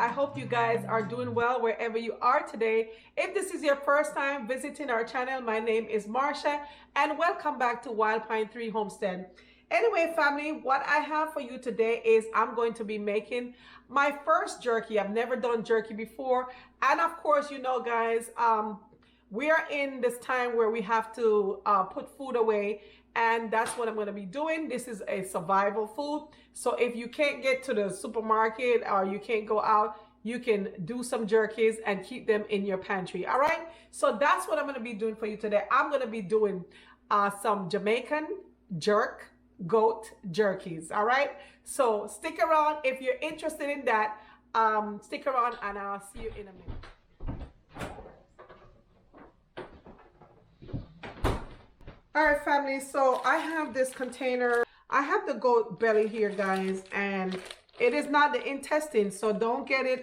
I hope you guys are doing well wherever you are today. If this is your first time visiting our channel, my name is Marsha and welcome back to Wild Pine 3 Homestead. Anyway, family, what I have for you today is I'm going to be making my first jerky. I've never done jerky before. And of course, you know, guys, we are in this time where we have to put food away, and that's what I'm going to be doing. This is a survival food. So if you can't get to the supermarket or you can't go out, you can do some jerkies and keep them in your pantry. All right. So that's what I'm going to be doing for you today. I'm going to be doing some Jamaican jerk goat jerkies. All right. So stick around if you're interested in that. Stick around and I'll see you in a minute. All right, family, so I have this container. I have the goat belly here, guys, and it is not the intestine, so don't get it,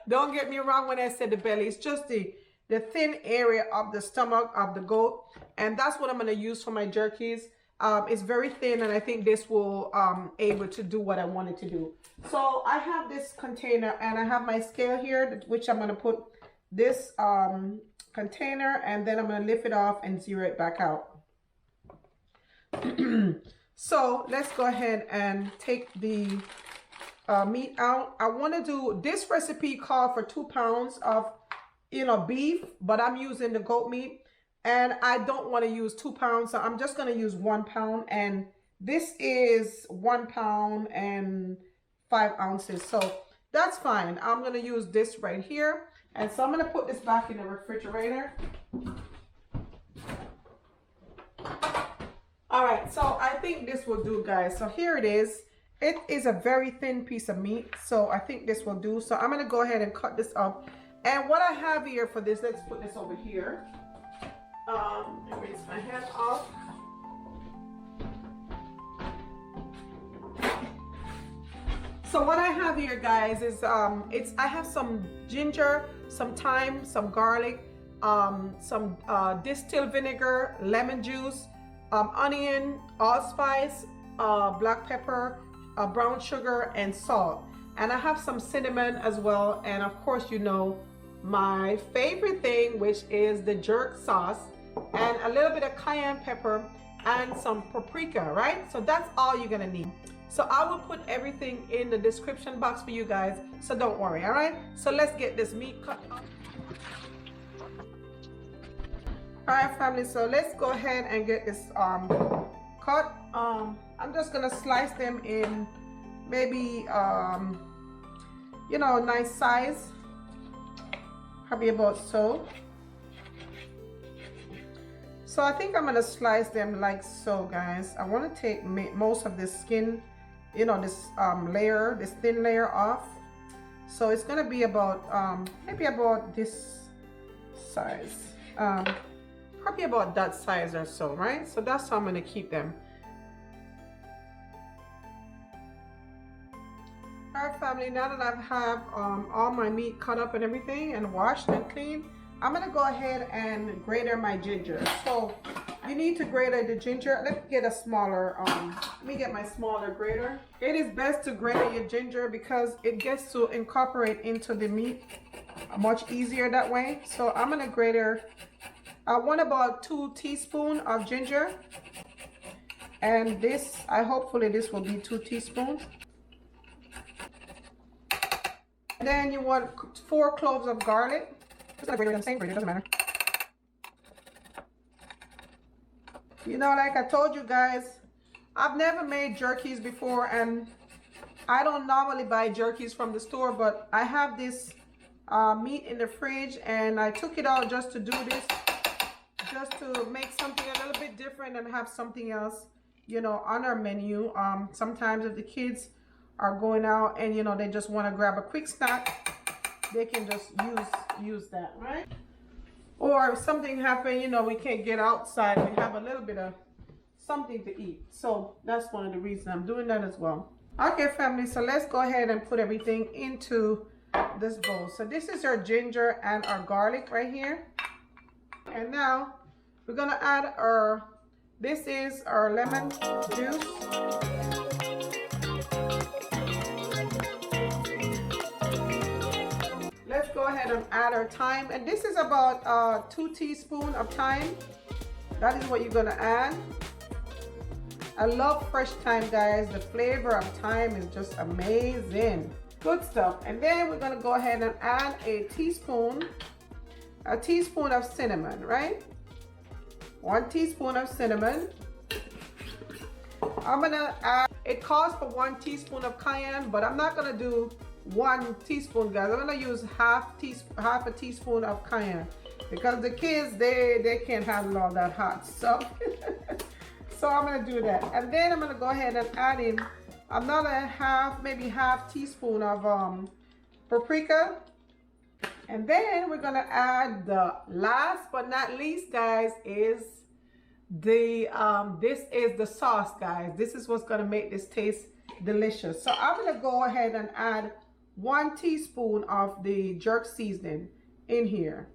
don't get me wrong when I said the belly. It's just the thin area of the stomach of the goat, and that's what I'm going to use for my jerkies. It's very thin, and I think this will able to do what I wanted to do. So I have this container, and I have my scale here, which I'm going to put this container, and then I'm going to lift it off and zero it back out. So let's go ahead and take the meat out. I want to do this recipe called for 2 pounds of beef, but I'm using the goat meat and I don't want to use 2 pounds, so I'm just going to use 1 pound, and this is 1 pound and 5 ounces, so that's fine. I'm going to use this right here. And so I'm going to put this back in the refrigerator. All right, so I think this will do, guys. So here it is. It is a very thin piece of meat, so I think this will do. So I'm going to go ahead and cut this up. And what I have here for this, let's put this over here. Erase my hand off. So what I have here, guys, is I have some ginger, some thyme, some garlic, some distilled vinegar, lemon juice, onion, allspice, black pepper, brown sugar, and salt. And I have some cinnamon as well, and of course, you know, my favorite thing, which is the jerk sauce, and a little bit of cayenne pepper and some paprika, right? So that's all you're gonna need. So I will put everything in the description box for you guys, so don't worry. All right, so let's get this meat cut up. All right, family, so let's go ahead and get this cut. I'm just gonna slice them in maybe nice size, probably about so. So I think I'm gonna slice them like so, guys. I want to take most of the skin, this layer, this thin layer off. So it's gonna be about maybe about this size, probably about that size or so, right? So that's how I'm gonna keep them. All right, family, now that I have all my meat cut up and everything and washed and cleaned, I'm gonna go ahead and grate my ginger. So you need to grate the ginger. Let's get a smaller, let me get my smaller grater. It is best to grate your ginger because it gets to incorporate into the meat much easier that way. So I'm gonna grate I want about 2 teaspoons of ginger. And this, hopefully this will be 2 teaspoons. And then you want 4 cloves of garlic. It's not greater than the same grater, doesn't matter. You know, like I told you guys, I've never made jerkies before, and I don't normally buy jerkies from the store, but I have this meat in the fridge, and I took it out just to do this, just to make something a little bit different and have something else, on our menu. Sometimes if the kids are going out and, they just want to grab a quick snack, they can just use that, right? Or if something happened, we can't get outside, we have a little bit of something to eat. So that's one of the reasons I'm doing that as well. Okay, family, so let's go ahead and put everything into this bowl. So this is our ginger and our garlic right here. And now we're gonna add this is our lemon juice. ahead and add our thyme, and this is about 2 teaspoons of thyme. That is what you're gonna add. I love fresh thyme, guys. The flavor of thyme is just amazing. Good stuff. And then we're gonna go ahead and add a teaspoon of cinnamon, right? 1 teaspoon of cinnamon. I'm gonna add, it calls for 1 teaspoon of cayenne, but I'm not gonna do 1 teaspoon, guys. I'm gonna use half a teaspoon of cayenne because the kids, they can't handle all that hot stuff. So I'm gonna do that. And then I'm gonna go ahead and add in another maybe half teaspoon of paprika. And then we're gonna add the last but not least, guys, is this is the sauce, guys. This is what's gonna make this taste delicious. So I'm gonna go ahead and add 1 teaspoon of the jerk seasoning in here.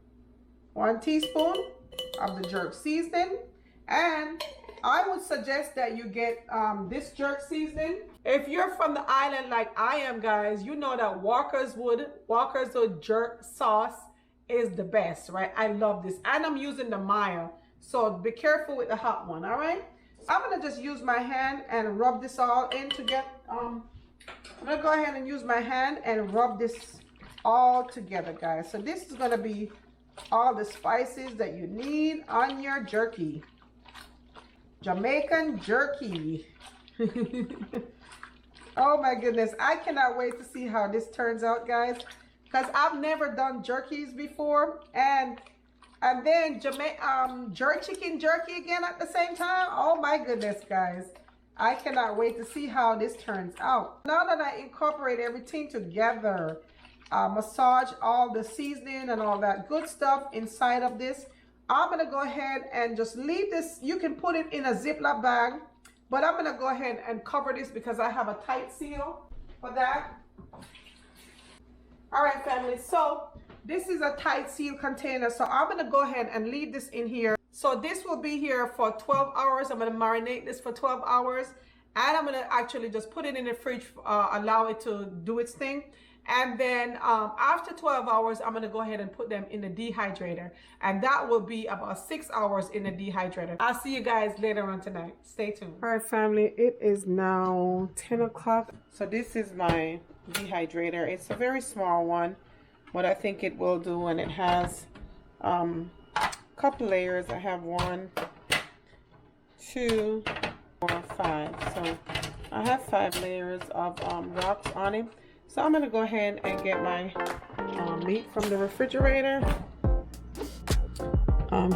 1 teaspoon of the jerk seasoning. And I would suggest that you get this jerk seasoning. If you're from the island like I am, guys, you know that Walker's Wood jerk sauce is the best, right? I love this. And I'm using the mild. So be careful with the hot one, all right? I'm gonna just use my hand and rub this all in to get, I'm gonna go ahead and use my hand and rub this all together, guys. So this is gonna be all the spices that you need on your jerky. Jamaican jerky. Oh my goodness, I cannot wait to see how this turns out, guys, because I've never done jerkies before, and then jerk chicken jerky again at the same time. Oh my goodness, guys, I cannot wait to see how this turns out. Now that I incorporate everything together, massage all the seasoning and all that good stuff inside of this, I'm gonna go ahead and just leave this. You can put it in a Ziploc bag, but I'm gonna go ahead and cover this because I have a tight seal for that. All right, family, so this is a tight seal container, so I'm gonna go ahead and leave this in here. So this will be here for 12 hours. I'm gonna marinate this for 12 hours, and I'm gonna actually just put it in the fridge, allow it to do its thing. And then after 12 hours, I'm gonna go ahead and put them in the dehydrator, and that will be about 6 hours in the dehydrator. I'll see you guys later on tonight. Stay tuned. All right, family, it is now 10 o'clock. So this is my dehydrator. It's a very small one, but I think it will do, and it has a couple layers. I have 1, 2, 4, 5. So I have 5 layers of rocks on it. So I'm gonna go ahead and get my meat from the refrigerator.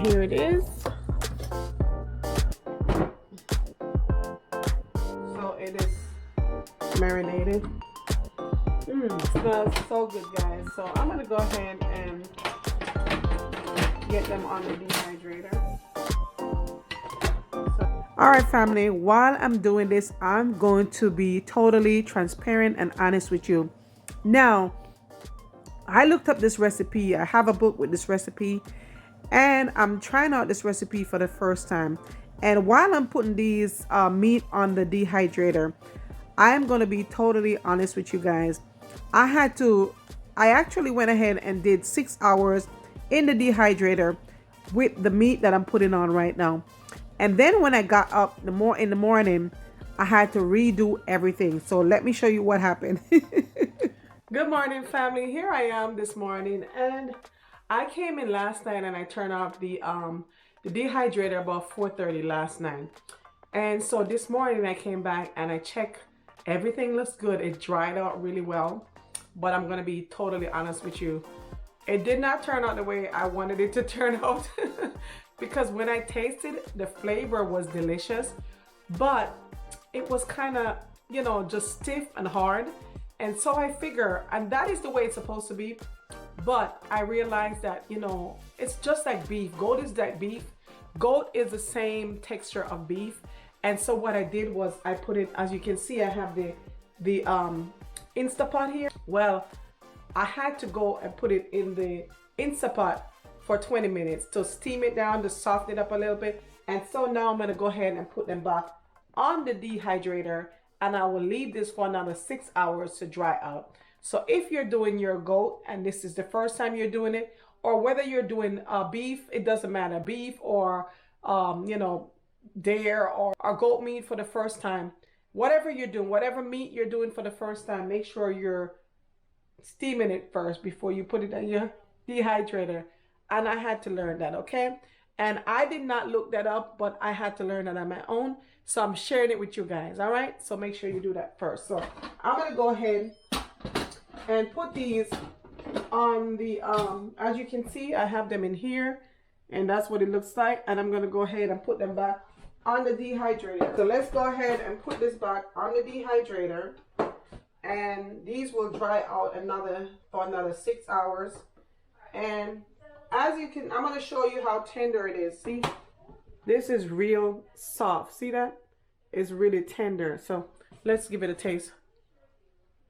Here it is. So it is marinated. It smells so good, guys. So I'm gonna go ahead and get them on the dehydrator. All right, family, while I'm doing this, I'm going to be totally transparent and honest with you. Now, I looked up this recipe. I have a book with this recipe, and I'm trying out this recipe for the first time. And while I'm putting these meat on the dehydrator, I'm going to be totally honest with you guys. I actually went ahead and did 6 hours in the dehydrator with the meat that I'm putting on right now. And then when I got up in the morning, I had to redo everything. So let me show you what happened. Good morning, family. Here I am this morning, and I came in last night and I turned off the dehydrator about 4:30 last night. And so this morning I came back and I checked. Everything looks good. It dried out really well, but I'm gonna be totally honest with you. It did not turn out the way I wanted it to turn out. Because when I tasted, the flavor was delicious, but it was kind of, you know, just stiff and hard. And so I figure, and that is the way it's supposed to be, but I realized that, you know, it's just like beef. Goat is like beef. Goat is the same texture of beef. And so what I did was I put it, as you can see, I have the Instapot here. Well, I had to go and put it in the Instapot for 20 minutes to steam it down, to soften it up a little bit. And so now I'm gonna go ahead and put them back on the dehydrator, and I will leave this for another 6 hours to dry out. So if you're doing your goat and this is the first time you're doing it, or whether you're doing beef, it doesn't matter, beef or you know, dare or goat meat for the first time, whatever you're doing, whatever meat you're doing for the first time, make sure you're steaming it first before you put it in your dehydrator. And I had to learn that, okay? And I did not look that up, but I had to learn that on my own. So I'm sharing it with you guys, all right? So make sure you do that first. So I'm gonna go ahead and put these on the, as you can see, I have them in here, and that's what it looks like. And I'm gonna go ahead and put them back on the dehydrator. So let's go ahead and put this back on the dehydrator. And these will dry out for another 6 hours. And as you can, I'm going to show you how tender it is. See, this is real soft. See that? It's really tender. So let's give it a taste.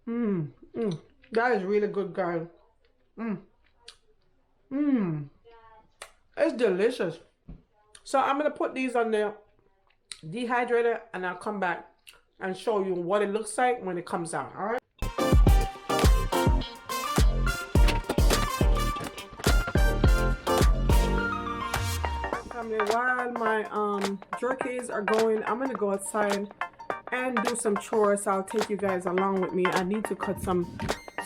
That is really good, guys. It's delicious. So I'm going to put these on the dehydrator and I'll come back and show you what it looks like when it comes out. All right. While my jerkies are going, I'm gonna go outside and do some chores. I'll take you guys along with me. I need to cut some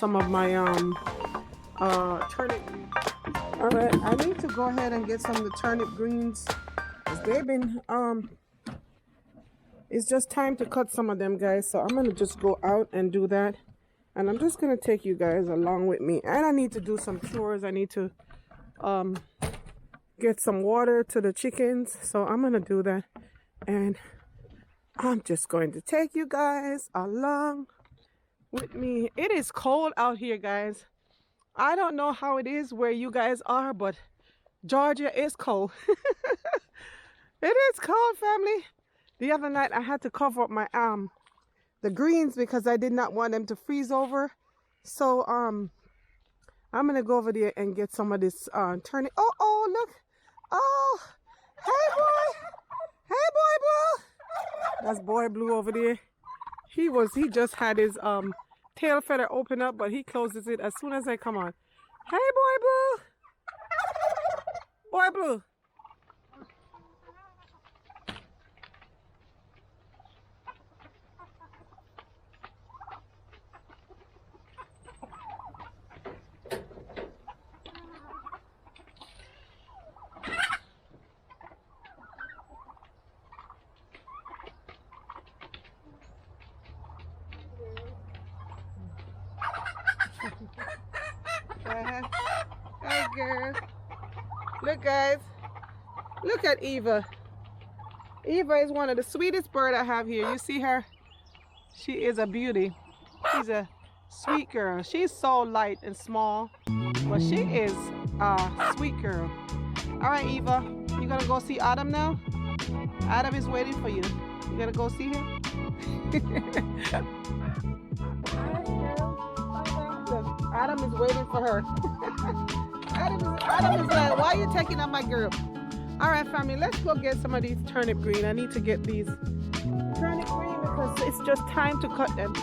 of my turnip. All right, I need to go ahead and get some of the turnip greens. They've been it's just time to cut some of them, guys. So I'm gonna just go out and do that, and I'm just gonna take you guys along with me. And I need to do some chores. I need to get some water to the chickens, so I'm gonna do that, and I'm just going to take you guys along with me. It is cold out here, guys. I don't know how it is where you guys are, but Georgia is cold. It is cold, family. The other night I had to cover up my the greens because I did not want them to freeze over. So I'm gonna go over there and get some of this turnip. Oh, look. Oh, hey boy blue. That's boy blue over there. He just had his tail feather open up, but he closes it as soon as I come on. Hey boy blue. Hey girl. Look, guys. Look at Eva. Eva is one of the sweetest birds I have here. You see her? She is a beauty. She's a sweet girl. She's so light and small, but she is a sweet girl. All right, Eva. You gonna go see Adam now? Adam is waiting for you. You gonna go see him? Adam is waiting for her. Adam is like, why are you taking out my girl? All right, family, let's go get some of these turnip green. I need to get these turnip green because it's just time to cut them.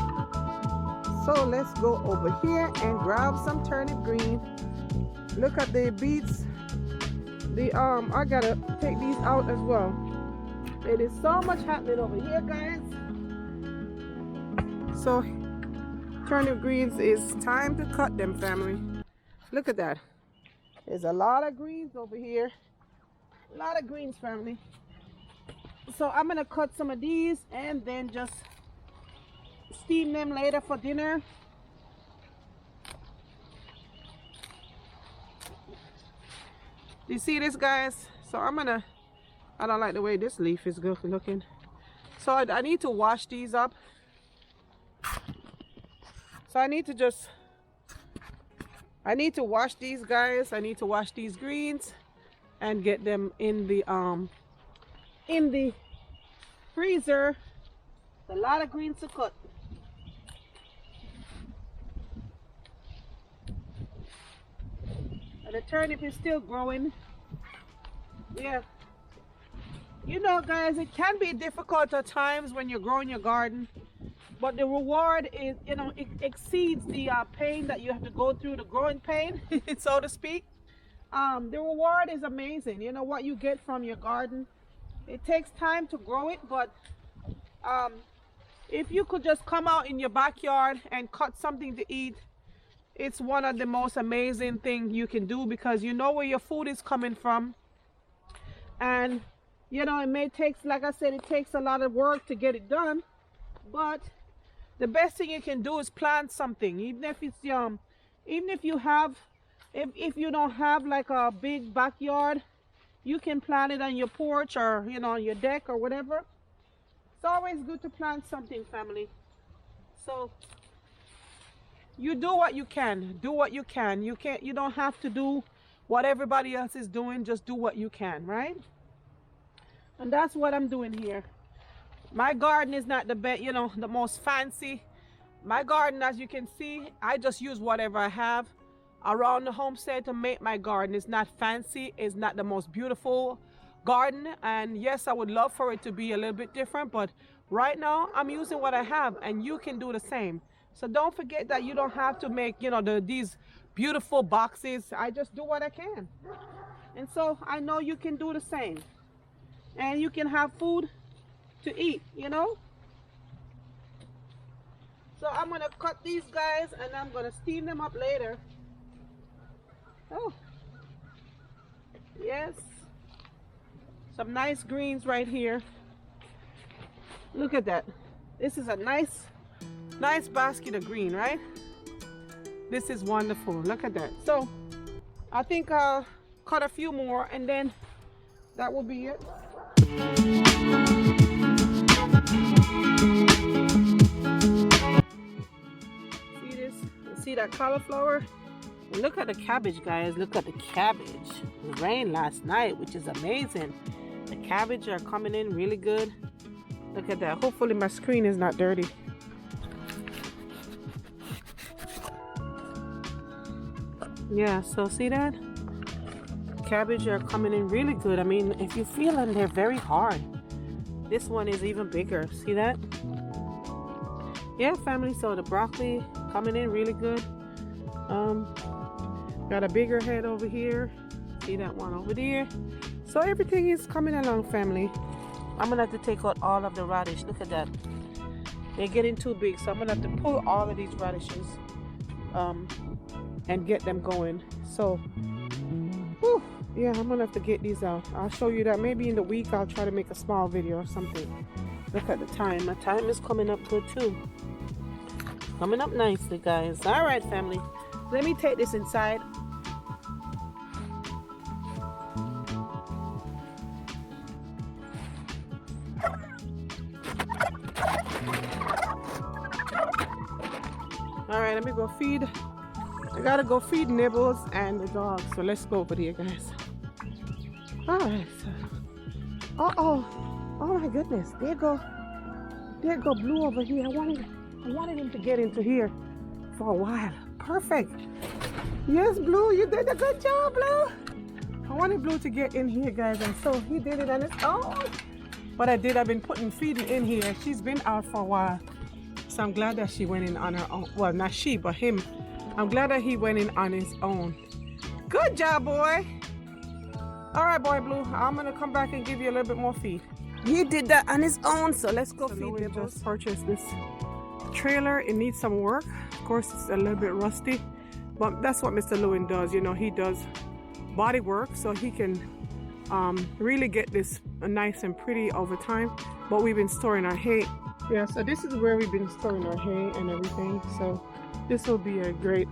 So let's go over here and grab some turnip green. Look at the beets. I gotta take these out as well. There is so much happening over here, guys. So turnip greens, is time to cut them, family. Look at that. There's a lot of greens over here. A lot of greens, family. So I'm gonna cut some of these and then just steam them later for dinner. Do you see this, guys? So I don't like the way this leaf is good looking. So I need to wash these up. So I need to wash these, guys. I need to wash these greens and get them in the freezer. A lot of greens to cut. And the turnip is still growing. Yeah. You know, guys, it can be difficult at times when you're growing your garden but the reward is, you know, it exceeds the pain that you have to go through, the growing pain, so to speak. The reward is amazing. You know what you get from your garden. It takes time to grow it, but um, if you could just come out in your backyard and cut something to eat, it's one of the most amazing things you can do, because you know where your food is coming from. And you know, it may take, like I said, it takes a lot of work to get it done, but the best thing you can do is plant something. Even if it's even if you have, if you don't have like a big backyard, you can plant it on your porch, or you know, on your deck or whatever. It's always good to plant something, family. So you do what you can. Do what you can. You don't have to do what everybody else is doing. Just do what you can, right? And that's what I'm doing here. My garden is not the best, you know, the most fancy. My garden, as you can see, I just use whatever I have around the homestead to make my garden. It's not fancy. It's not the most beautiful garden. And yes, I would love for it to be a little bit different, but right now I'm using what I have, and you can do the same. So don't forget that you don't have to make, you know, these beautiful boxes. I just do what I can. And so I know you can do the same. And you can have food to eat, you know. So I'm gonna cut these guys and I'm gonna steam them up later. Oh, yes, some nice greens right here. Look at that. This is a nice basket of green, right? This is wonderful. Look at that. So I think I'll cut a few more and then that will be it. See this? See that cauliflower? And look at the cabbage, guys. Look at the cabbage. It rained last night, which is amazing. The cabbage are coming in really good. Look at that. Hopefully my screen is not dirty. Yeah, so see that? Cabbage are coming in really good. I mean, if you feel them, they're very hard. This one is even bigger. See that? Yeah, family. So the broccoli coming in really good. Got a bigger head over here. See that one over there? So everything is coming along, family. I'm gonna have to take out all of the radish. Look at that. They're getting too big, so I'm gonna have to pull all of these radishes and get them going. So whew, yeah, I'm gonna have to get these out. I'll show you that maybe in the week. I'll try to make a small video or something. Look at the time. My time is coming up good too. Coming up nicely, guys. All right, family. Let me take this inside. All right, let me go feed. I gotta go feed Nibbles and the dog. So let's go over there, guys. All right. So, oh my goodness. There go Blue over here. I wanted him to get into here for a while. Perfect. Yes, Blue, you did a good job, Blue. I wanted Blue to get in here, guys, and so he did it on his own. But I've been putting feeding in here. She's been out for a while. So I'm glad that she went in on her own. Well, not she, but him. I'm glad that he went in on his own. Good job, boy. All right, boy Blue. I'm going to come back and give you a little bit more feed. He did that on his own, so let's go feed him. Just purchased this trailer. It needs some work. Of course, it's a little bit rusty, but that's what Mr. Lewin does. You know, he does body work, so he can really get this nice and pretty over time. But we've been storing our hay. Yeah, so this is where we've been storing our hay and everything. So this will be a great,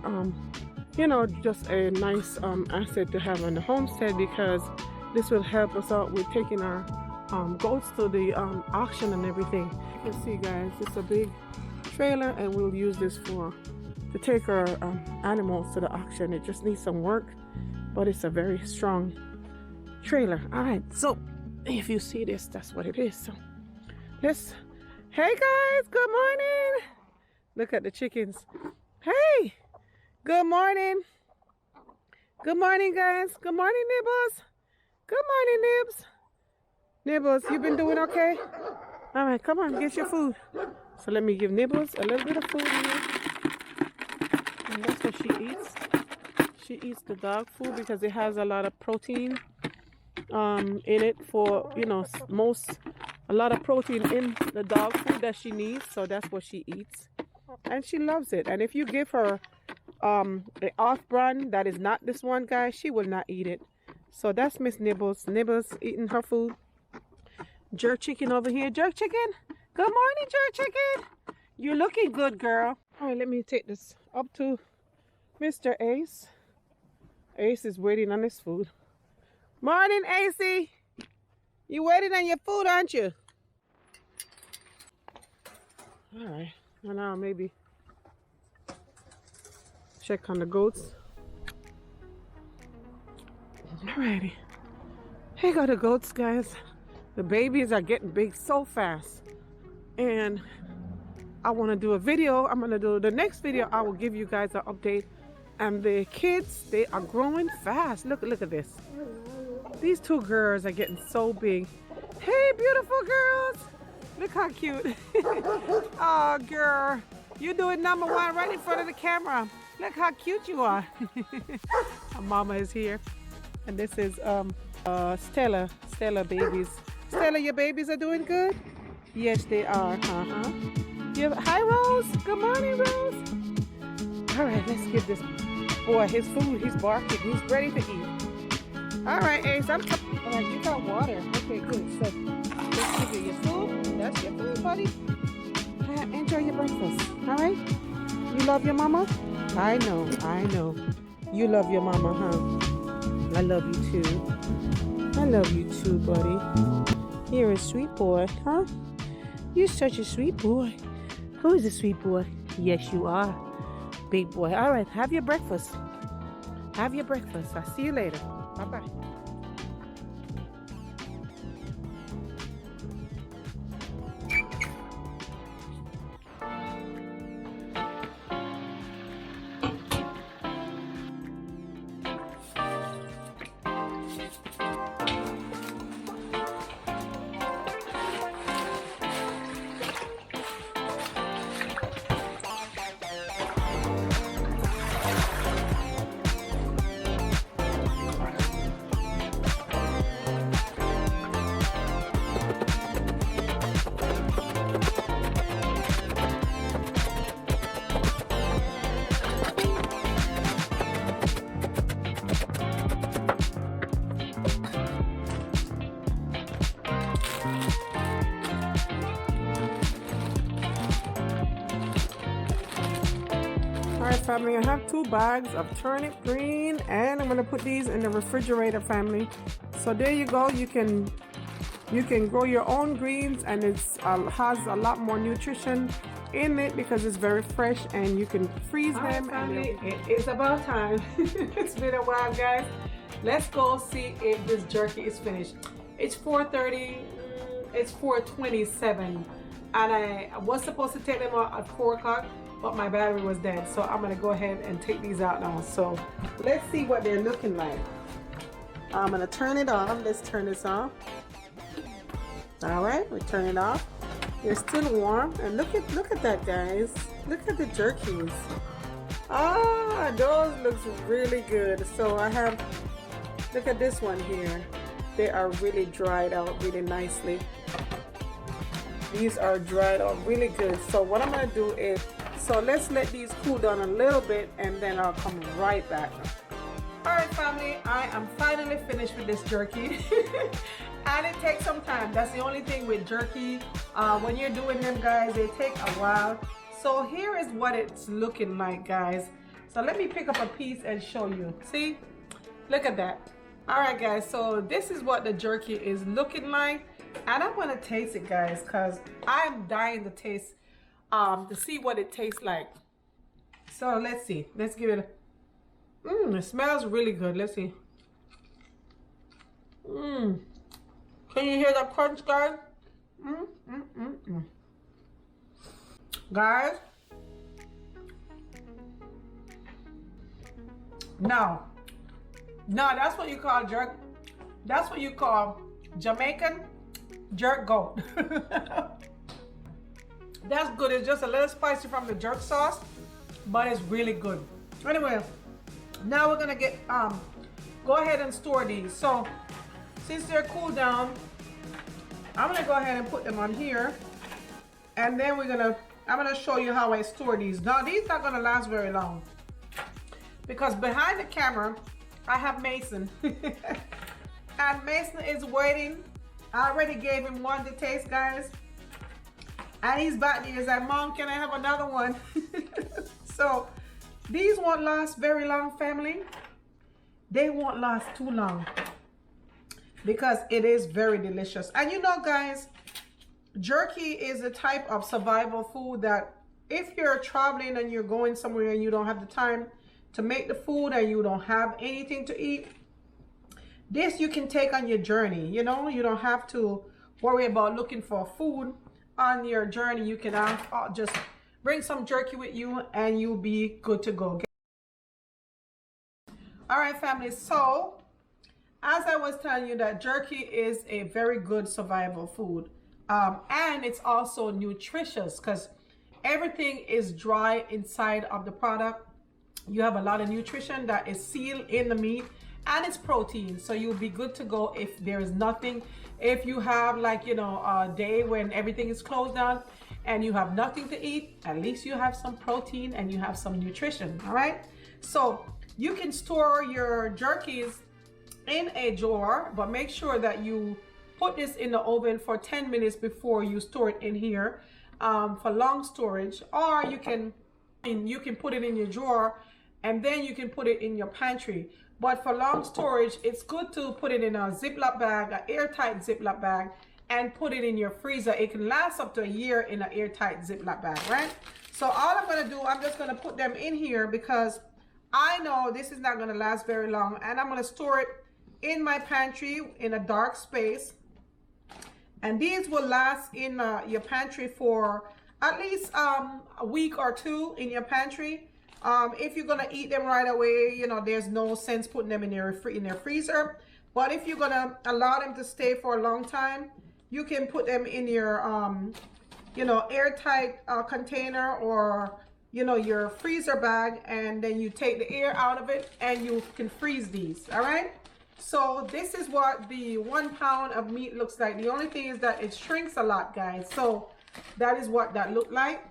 you know, just a nice asset to have on the homestead, because this will help us out with taking our goats to the auction and everything. You can see, guys, it's a big trailer, and we'll use this to take our animals to the auction. It just needs some work, but it's a very strong trailer. All right, so if you see this, that's what it is. So let's, hey guys, good morning. Look at the chickens. Hey, good morning. Good morning, guys. Good morning, Nibbles. Good morning, Nibs. Nibbles, you been doing okay? All right, come on, get your food. So let me give Nibbles a little bit of food here. And that's what she eats. She eats the dog food because it has a lot of protein in it for, you know, a lot of protein in the dog food that she needs. So that's what she eats. And she loves it. And if you give her an off-brand that is not this one, guys, she will not eat it. So that's Miss Nibbles. Nibbles eating her food. Jerk chicken over here. Jerk chicken. Good morning, jerk chicken. You're looking good, girl. All right, let me take this up to Mr. Ace. Ace is waiting on his food. Morning, AC. You waiting on your food, aren't you? All right. Well, now maybe check on the goats. Alrighty. Here go the goats, guys. The babies are getting big so fast. And I want to do a video. I'm going to do the next video. I will give you guys an update. And the kids, they are growing fast. Look at this. These two girls are getting so big. Hey, beautiful girls. Look how cute. Oh, girl. You're doing number one right in front of the camera. Look how cute you are. Our mama is here. And this is Stella. Stella babies. Stella, your babies are doing good? Yes, they are. Hi, Rose. Good morning, Rose. All right, let's give this boy his food. He's barking. He's ready to eat. All right, Ace. All right, you got water. Okay, good. So let's give you your food. That's your food, buddy. Enjoy your breakfast. All right? You love your mama? I know. You love your mama, huh? I love you too. I love you too, buddy. You're a sweet boy, huh? You're such a sweet boy. Who is a sweet boy? Yes, you are. Big boy. All right, have your breakfast. Have your breakfast. I'll see you later. Bye-bye. Alright, family, I have 2 bags of turnip green and I'm going to put these in the refrigerator, family. So there you go. You can grow your own greens and it has a lot more nutrition in it because it's very fresh and you can freeze them. Family, it's about time. It's been a while, guys. Let's go see if this jerky is finished. It's 4:30. It's 4:27 and I was supposed to take them out at 4 o'clock. But my battery was dead, so I'm gonna go ahead and take these out now. So let's see what they're looking like. I'm gonna turn it off. Let's turn this off. All right, we turn it off. They're still warm, and look at that, guys. Look at the jerkies. Ah, those looks really good. So I have, look at this one here. They are really dried out really nicely. These are dried out really good. So what I'm gonna do is, so let's let these cool down a little bit and then I'll come right back. Alright, family, I am finally finished with this jerky. And it takes some time. That's the only thing with jerky. When you're doing them, guys, they take a while. So here is what it's looking like, guys. So let me pick up a piece and show you. See? Look at that. Alright, guys, so this is what the jerky is looking like. And I'm gonna taste it, guys, because I'm dying to taste to see what it tastes like. So let's see. Let's give it a it smells really good. Let's see. Can you hear the crunch, guys? Guys, no, that's what you call jerk. That's what you call Jamaican jerk goat. That's good. It's just a little spicy from the jerk sauce, but it's really good. Anyway, now we're gonna get go ahead and store these. So since they're cooled down, I'm gonna go ahead and put them on here, and then I'm gonna show you how I store these. Now these not gonna last very long because behind the camera I have Mason and Mason is waiting. I already gave him one to taste, guys, and he's back there. He's like, Mom, can I have another one? So these won't last very long, family. They won't last too long because it is very delicious. And you know, guys, jerky is a type of survival food that if you're traveling and you're going somewhere and you don't have the time to make the food and you don't have anything to eat, this you can take on your journey. You know, you don't have to worry about looking for food on your journey. You can just bring some jerky with you and you'll be good to go. All right, family, so as I was telling you, that jerky is a very good survival food, and it's also nutritious because everything is dry inside of the product. You have a lot of nutrition that is sealed in the meat, and it's protein, so you'll be good to go if there is nothing. If you have, like, you know, a day when everything is closed down and you have nothing to eat, at least you have some protein and you have some nutrition. All right, so you can store your jerkies in a drawer, but make sure that you put this in the oven for 10 minutes before you store it in here for long storage. Or you can put it in your drawer and then you can put it in your pantry. But for long storage, it's good to put it in a Ziploc bag, an airtight Ziploc bag, and put it in your freezer. It can last up to a year in an airtight Ziploc bag, right? So all I'm gonna do, I'm just gonna put them in here because I know this is not gonna last very long, and I'm gonna store it in my pantry in a dark space. And these will last in your pantry for at least a week or two in your pantry. If you're gonna eat them right away, you know, there's no sense putting them in their freezer. But if you're gonna allow them to stay for a long time, you can put them in your you know, airtight container, or you know, your freezer bag, and then you take the air out of it and you can freeze these. All right, so this is what the 1 pound of meat looks like. The only thing is that it shrinks a lot, guys. So that is what that looked like.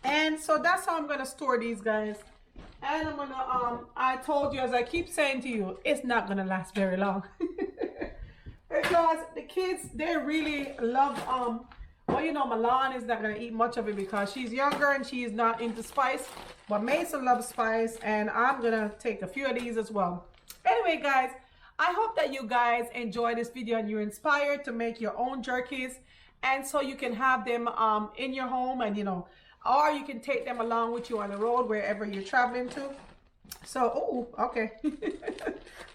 And so that's how I'm gonna store these, guys. And I'm gonna I told you, as I keep saying to you, it's not gonna last very long. Because the kids, they really love well, you know, Milan is not gonna eat much of it because she's younger and she is not into spice, but Mason loves spice, and I'm gonna take a few of these as well. Anyway, guys, I hope that you guys enjoy this video and you're inspired to make your own jerkies, and so you can have them in your home, and you know, or you can take them along with you on the road wherever you're traveling to. So, oh, okay.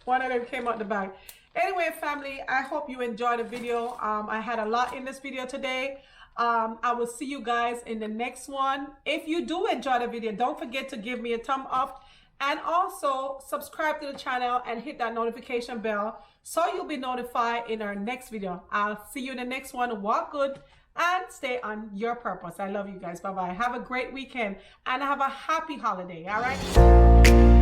One of them came out the bag. Anyway, family, I hope you enjoyed the video. I had a lot in this video today. I will see you guys in the next one. If you do enjoy the video, don't forget to give me a thumb up, and also subscribe to the channel and hit that notification bell so you'll be notified in our next video. I'll see you in the next one. Walk good and stay on your purpose. I love you guys. Bye-bye. Have a great weekend and have a happy holiday. All right.